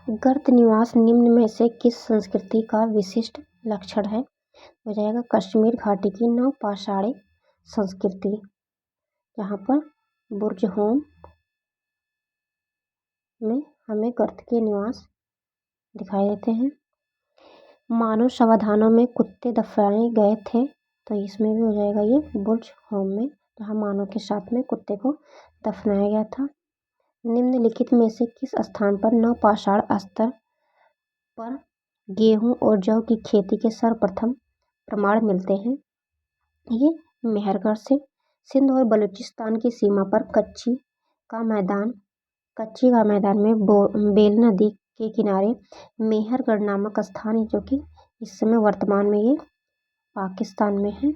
गर्त निवास निम्न में से किस संस्कृति का विशिष्ट लक्षण है? हो जाएगा कश्मीर घाटी की नवपाषाणिक संस्कृति, जहाँ पर बुर्ज होम में हमें गर्त के निवास दिखाई देते हैं। मानव समाधानों में कुत्ते दफनाए गए थे, तो इसमें भी हो जाएगा ये बुर्ज होम में, जहाँ मानव के साथ में कुत्ते को दफनाया गया था। निम्नलिखित में से किस स्थान पर नवपाषाण स्तर पर गेहूं और जौ की खेती के सर्वप्रथम प्रमाण मिलते हैं? ये मेहरगढ़ से। सिंध और बलूचिस्तान की सीमा पर कच्ची का मैदान में बेल नदी के किनारे मेहरगढ़ नामक स्थान है, जो कि इस समय वर्तमान में ये पाकिस्तान में है।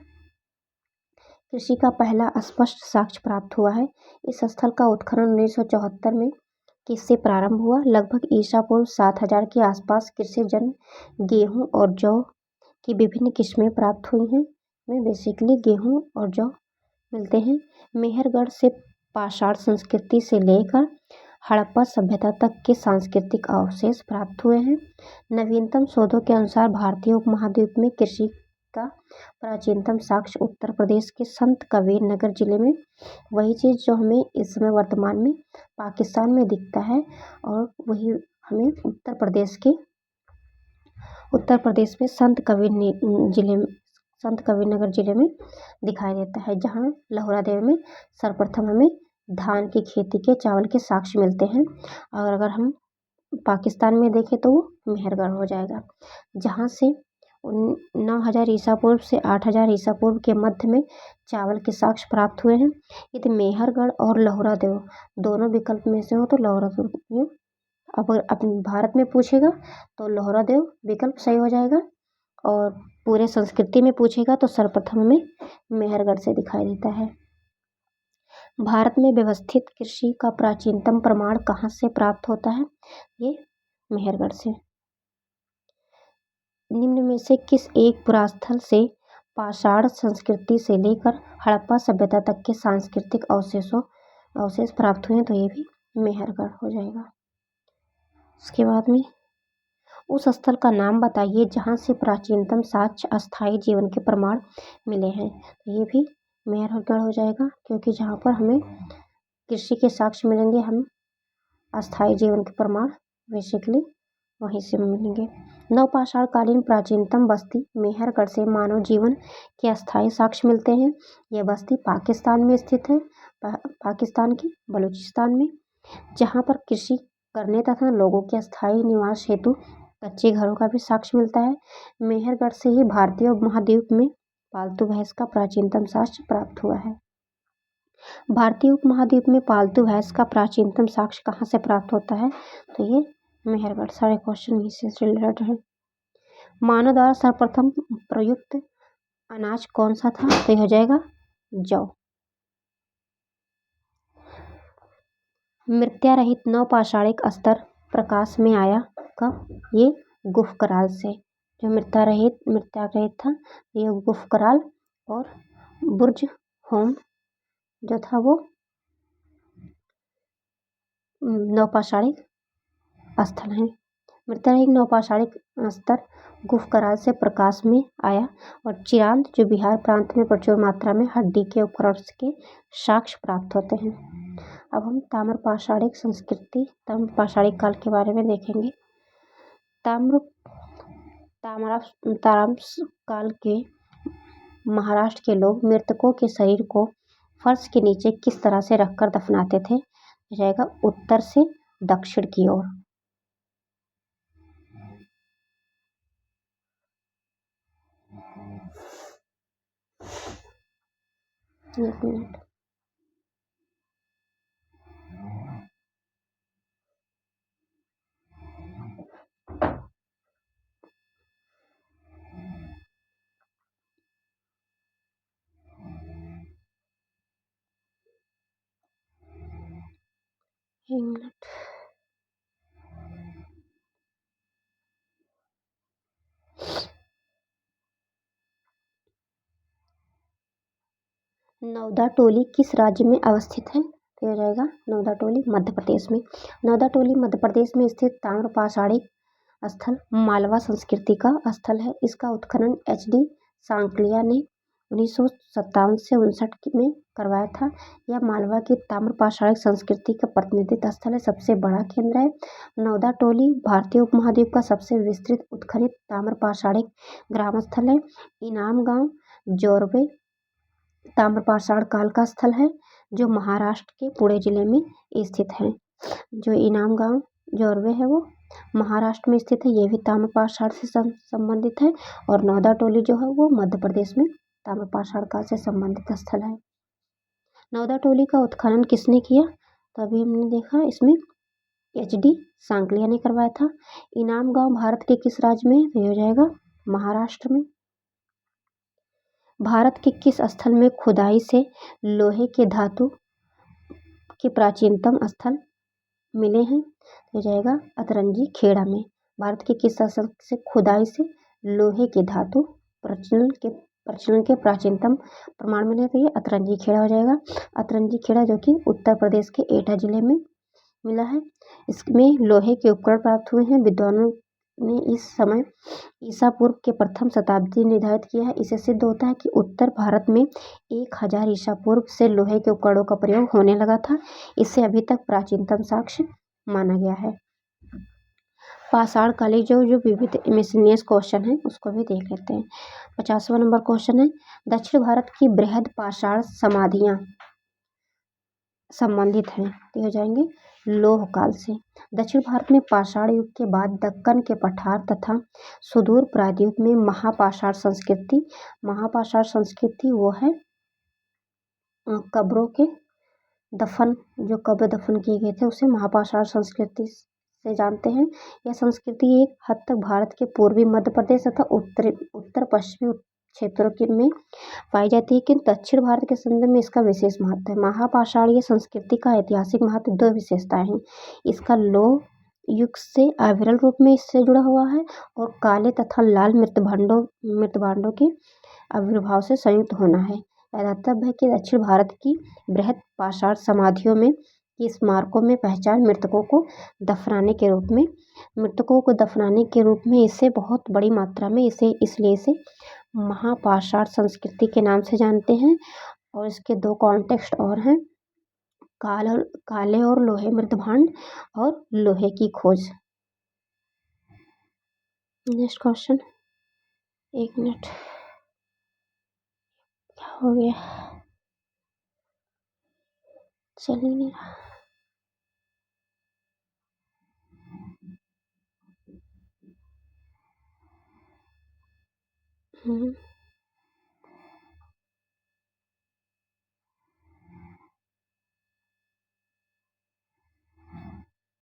कृषि का पहला स्पष्ट साक्ष्य प्राप्त हुआ है। इस स्थल का उत्खनन 1974 में किससे प्रारंभ हुआ? लगभग ईसा पूर्व 7000 के आसपास कृषि जन गेहूं और जौ की विभिन्न किस्में प्राप्त हुई हैं। में बेसिकली गेहूं और जौ मिलते हैं। मेहरगढ़ से पाषाण संस्कृति से लेकर हड़प्पा सभ्यता तक के सांस्कृतिक अवशेष प्राप्त हुए हैं। नवीनतम शोधों के अनुसार भारतीय उपमहाद्वीप में कृषि का प्राचीनतम साक्ष्य उत्तर प्रदेश के संत कबीर नगर जिले में, वही चीज़ जो हमें इस समय वर्तमान में पाकिस्तान में दिखता है, और वही हमें उत्तर प्रदेश में संत कबीर नगर जिले में दिखाई देता है, जहाँ लहुरादेव में सर्वप्रथम हमें धान की खेती के चावल के साक्ष्य मिलते हैं। और अगर हम पाकिस्तान में देखें तो वो मेहरगढ़ हो जाएगा, जहाँ से 9000 ईसा पूर्व से 8000 ईसा पूर्व के मध्य में चावल के साक्ष्य प्राप्त हुए हैं। यदि मेहरगढ़ और लहुरादेव दोनों विकल्प में से हो तो लहुरादेव, अब भारत में पूछेगा तो लहुरादेव विकल्प सही हो जाएगा, और पूरे संस्कृति में पूछेगा तो सर्वप्रथम में मेहरगढ़ से दिखाई देता है। भारत में व्यवस्थित कृषि का प्राचीनतम प्रमाण कहाँ से प्राप्त होता है? ये मेहरगढ़ से। निम्न में से किस एक पुरास्थल से पाषाण संस्कृति से लेकर हड़प्पा सभ्यता तक के सांस्कृतिक अवशेष प्राप्त हुए हैं? तो ये भी मेहरगढ़ हो जाएगा। उसके बाद में उस स्थल का नाम बताइए जहाँ से प्राचीनतम साक्ष्य अस्थायी जीवन के प्रमाण मिले हैं। तो ये भी मेहरगढ़ हो जाएगा, क्योंकि जहाँ पर हमें कृषि के साक्ष्य मिलेंगे, हम अस्थायी जीवन के प्रमाण बेसिकली वहीं से मिलेंगे। नवपाषाण कालीन प्राचीनतम बस्ती मेहरगढ़ से मानव जीवन के अस्थायी साक्ष्य मिलते हैं। यह बस्ती पाकिस्तान में स्थित है, पाकिस्तान की बलूचिस्तान में, जहाँ पर कृषि करने तथा लोगों के अस्थायी निवास हेतु कच्चे घरों का भी साक्ष्य मिलता है। मेहरगढ़ से ही भारतीय उपमहाद्वीप में पालतू भैंस का प्राचीनतम साक्ष्य प्राप्त हुआ है। भारतीय उपमहाद्वीप में पालतू भैंस का प्राचीनतम साक्ष्य कहाँ से प्राप्त होता है? तो ये मेहरगढ़। सारे क्वेश्चन इसी से रिलेटेड है। मानव द्वारा सर्वप्रथम प्रयुक्त अनाज कौन सा था? तो ये हो जाएगा जौ। मृत्यारहित नवपाषाणिक स्तर प्रकाश में आया कब? ये गुफकराल से। जो मृत्यारहित था ये गुफकराल, और बुर्ज होम जो था वो नवपाषाणिक स्थल है। मृत्यारहित नवपाषाणिक स्तर गुफकराल से प्रकाश में आया, और चिरांद जो बिहार प्रांत में प्रचुर मात्रा में हड्डी के उपकरण के साक्ष्य प्राप्त होते हैं। अब हम ताम्रपाषाणिक संस्कृति, ताम्रपाषाणिक काल के बारे में देखेंगे। ताम्र काल के महाराष्ट्र के लोग मृतकों के शरीर को फर्श के नीचे किस तरह से रखकर दफनाते थे? जाएगा उत्तर से दक्षिण की ओर। एक मिनट। नौदा टोली किस राज्य में अवस्थित है? तो ये हो जाएगा नौदाटोली मध्य प्रदेश में। नौदाटोली मध्य प्रदेश में स्थित ताम्र पाषाणिक स्थल मालवा संस्कृति का स्थल है। इसका उत्खनन एच.डी. सांकलिया ने 1957 से 59 में करवाया था। यह मालवा की ताम्र पाषाणिक संस्कृति का प्रतिनिधित्व स्थल है, सबसे बड़ा केंद्र है। नौदाटोली भारतीय उपमहाद्वीप का सबसे विस्तृत उत्खनित ताम्र पाषाणिक ग्राम स्थल है। इनाम गांव जोरवे ताम्र पाषाण काल का स्थल है, जो महाराष्ट्र के पुणे जिले में स्थित है। जो इनाम गांव जोरवे है वो महाराष्ट्र में स्थित है, ये भी ताम्र पाषाण से संबंधित है। और नौदाटोली जो है वो मध्य प्रदेश में ताम्र पाषाण काल से संबंधित स्थल है। नौदाटोली का उत्खनन किसने किया? तो अभी हमने देखा इसमें एच.डी. सांकलिया ने करवाया था। इनाम गांव भारत के किस राज्य में? तो ये हो जाएगा महाराष्ट्र में। भारत के किस स्थल में खुदाई से लोहे के धातु के प्राचीनतम स्थल मिले हैं? तो हो जाएगा अतरंगी खेड़ा में। भारत के किस स्थल से खुदाई से लोहे के धातु प्रचलन के प्राचीनतम प्रमाण मिले? तो ये अतरंगी खेड़ा हो जाएगा। अतरंगी खेड़ा जो कि उत्तर प्रदेश के एटा जिले में मिला है। इसमें लोहे के उपकरण प्राप्त हुए हैं। विद्वानों ने इस समय ईसा पूर्व के प्रथम शताब्दी निर्धारित किया है। इससे सिद्ध होता है कि उत्तर भारत में 1000 ईसा पूर्व से लोहे के उपकरणों का प्रयोग होने लगा था। इसे अभी तक प्राचीनतम साक्ष्य माना गया है। पाषाण कालीन जो विविध मिसलेनियस क्वेश्चन है उसको भी देख लेते हैं। 50वां नंबर क्वेश्चन है, दक्षिण भारत की बृहद पाषाण समाधियां संबंधित हैं। तो हो जाएंगे लोह काल से। दक्षिण भारत में पाषाण युग के बाद दक्कन के पठार तथा सुदूर प्रायद्वीप में महापाषाण संस्कृति। महापाषाण संस्कृति वो है कब्रों के दफन, जो कब्र दफन किए गए थे उसे महापाषाण संस्कृति से जानते हैं। यह संस्कृति एक हद तक भारत के पूर्वी मध्य प्रदेश तथा उत्तर पश्चिमी क्षेत्रों के में पाई जाती है, लेकिन दक्षिण भारत के संदर्भ में इसका विशेष महत्व है। महापाषाणीय संस्कृति का ऐतिहासिक महत्व 2 विशेषताएं हैं। इसका लोह युग से अविरल रूप में इससे जुड़ा हुआ है और काले तथा लाल मृतभांडों के आविर्भाव से संयुक्त होना है। ज्ञातव्य है कि दक्षिण भारत की बृहद पाषाण समाधियों में की स्मारकों में पहचान मृतकों को दफनाने के रूप में इसे बहुत बड़ी मात्रा में इसलिए इसे महापाषाण संस्कृति के नाम से जानते हैं। और इसके 2 कॉन्टेक्स्ट और हैं, काले और लोहे मृतभांड और लोहे की खोज। नेक्स्ट क्वेश्चन, 1 मिनट, क्या हो गया, चल ही नहीं रहा।